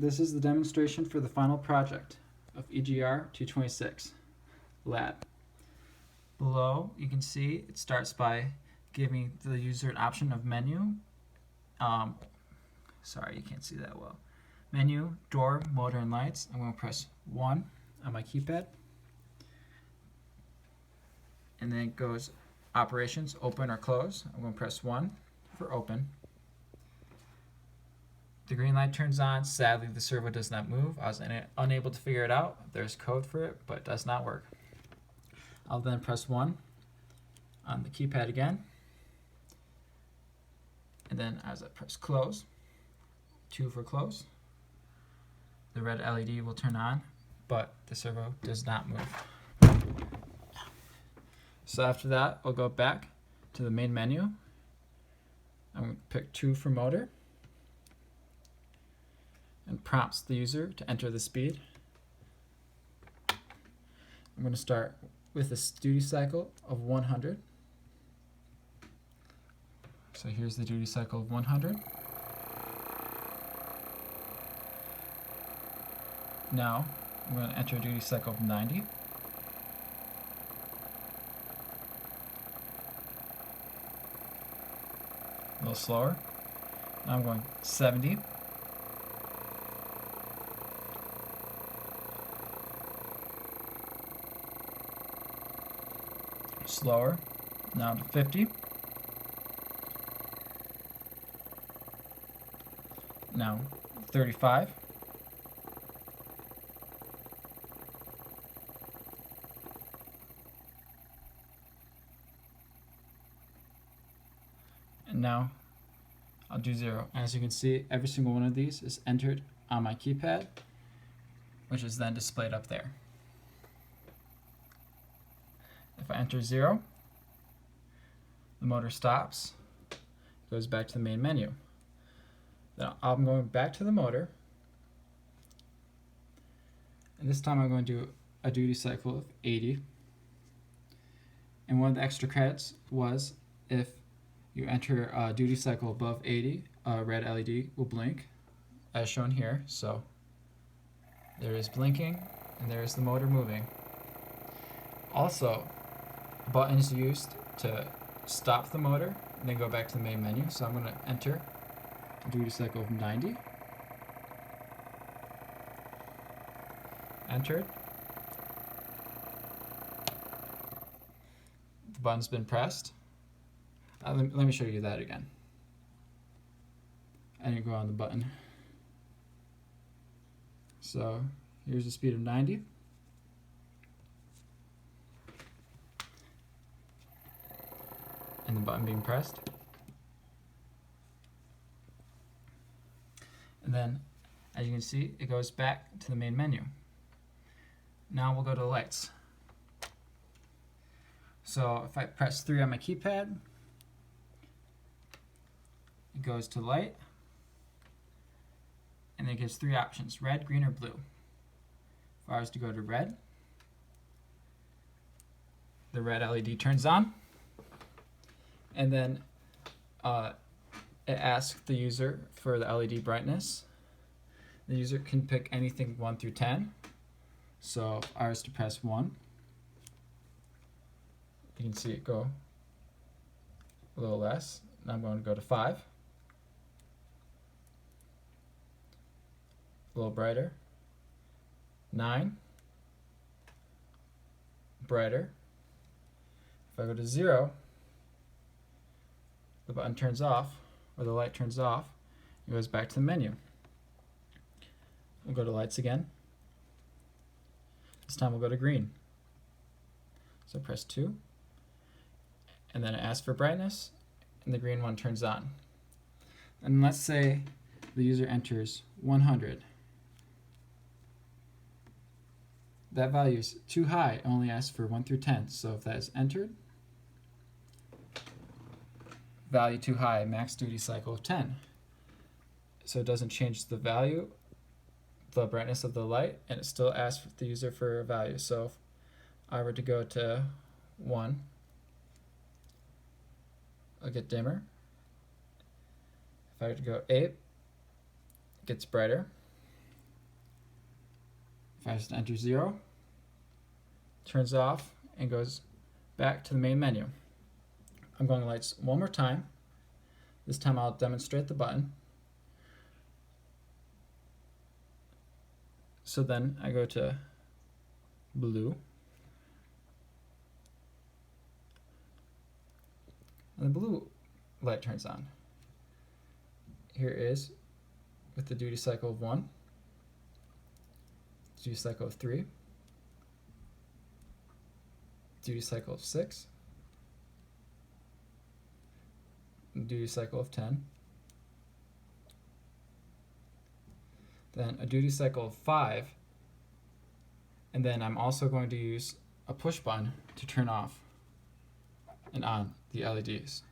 This is the demonstration for the final project of EGR 226 lab. Below, you can see it starts by giving the user an option of menu. Sorry, you can't see that well. Menu, door, motor, and lights. I'm going to press 1 on my keypad. And then it goes operations, open or close. I'm going to press 1 for open. The green light turns on. Sadly, the servo does not move. I was unable to figure it out. There's code for it, but it does not work. I'll then press 1 on the keypad again. And then as I press close, 2 for close, the red LED will turn on, but the servo does not move. So after that, I'll go back to the main menu. I'm going to pick 2 for motor, and prompts the user to enter the speed. I'm going to start with a duty cycle of 100. So here's the duty cycle of 100. Now I'm going to enter a duty cycle of 90. A little slower. Now I'm going 70. Slower. Now to 50. Now 35. And now I'll do 0. As you can see, every single one of these is entered on my keypad, which is then displayed up there. If I enter 0, the motor stops, goes back to the main menu. Then I'm going back to the motor, and this time I'm going to do a duty cycle of 80. And one of the extra credits was if you enter a duty cycle above 80, a red LED will blink, as shown here. So there is blinking, and there is the motor moving. Also, a button is used to stop the motor and then go back to the main menu. So I'm going to enter a duty cycle of 90. Entered. The button's been pressed. Let me show you that again. And you go on the button. So here's the speed of 90. And the button being pressed. And then, as you can see, it goes back to the main menu. Now we'll go to lights. So if I press 3 on my keypad, it goes to light, and it gives 3 options: red, green, or blue. If I was to go to red, the red LED turns on, and then it asks the user for the LED brightness. The user can pick anything 1 through 10. So if I was to press 1, you can see it go a little less. Now I'm going to go to 5. A little brighter. 9. Brighter. If I go to 0, the button turns off, or the light turns off. It goes back to the menu. We'll go to lights again. This time we'll go to green. So press 2, and then it asks for brightness, and the green one turns on. And let's say the user enters 100. That value is too high. It only asks for 1 through 10. So if that is entered, value too high, max duty cycle of 10. So it doesn't change the value, the brightness of the light, and it still asks the user for a value. So if I were to go to 1, I'll get dimmer. If I were to go 8, it gets brighter. If I just enter 0, turns off and goes back to the main menu. I'm going lights one more time. This time I'll demonstrate the button. So then I go to blue. And the blue light turns on. Here it is with the duty cycle of 1, duty cycle of 3, duty cycle of 6, duty cycle of 10, then a duty cycle of 5, and then I'm also going to use a push button to turn off and on the LEDs.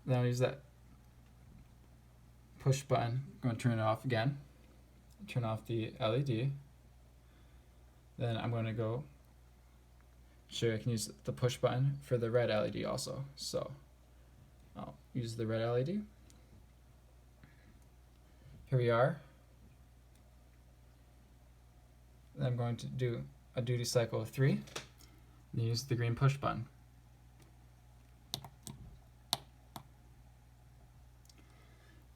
Then I'll use that push button. I'm going to turn it off again. Turn off the LED. Then I'm going to go show you I can use the push button for the red LED also. So I'll use the red LED. Here we are. Then I'm going to do a duty cycle of 3 and use the green push button.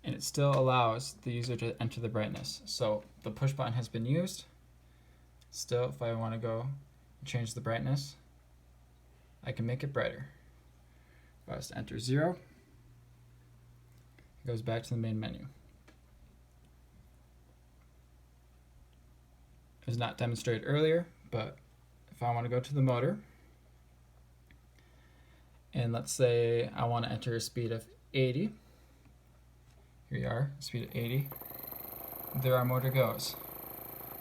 And it still allows the user to enter the brightness. So the push button has been used. Still, if I want to go change the brightness, I can make it brighter. If I was to enter 0, it goes back to the main menu. It was not demonstrated earlier, but if I want to go to the motor, and let's say I want to enter a speed of 80, here we are, speed of 80, there our motor goes.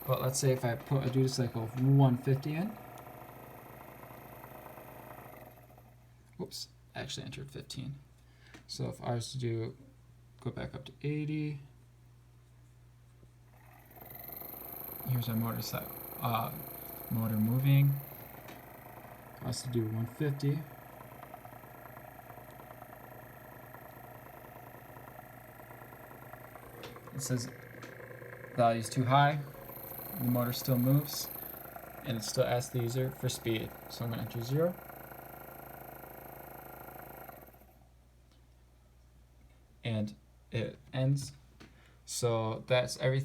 But let's say if I put a duty cycle of 150 in, whoops, I actually entered 15. So if I was to go back up to 80, here's our motor motor moving. If I was to do 150, it says value is too high. The motor still moves, and it still asks the user for speed. So I'm going to enter 0. And it ends. So that's everything.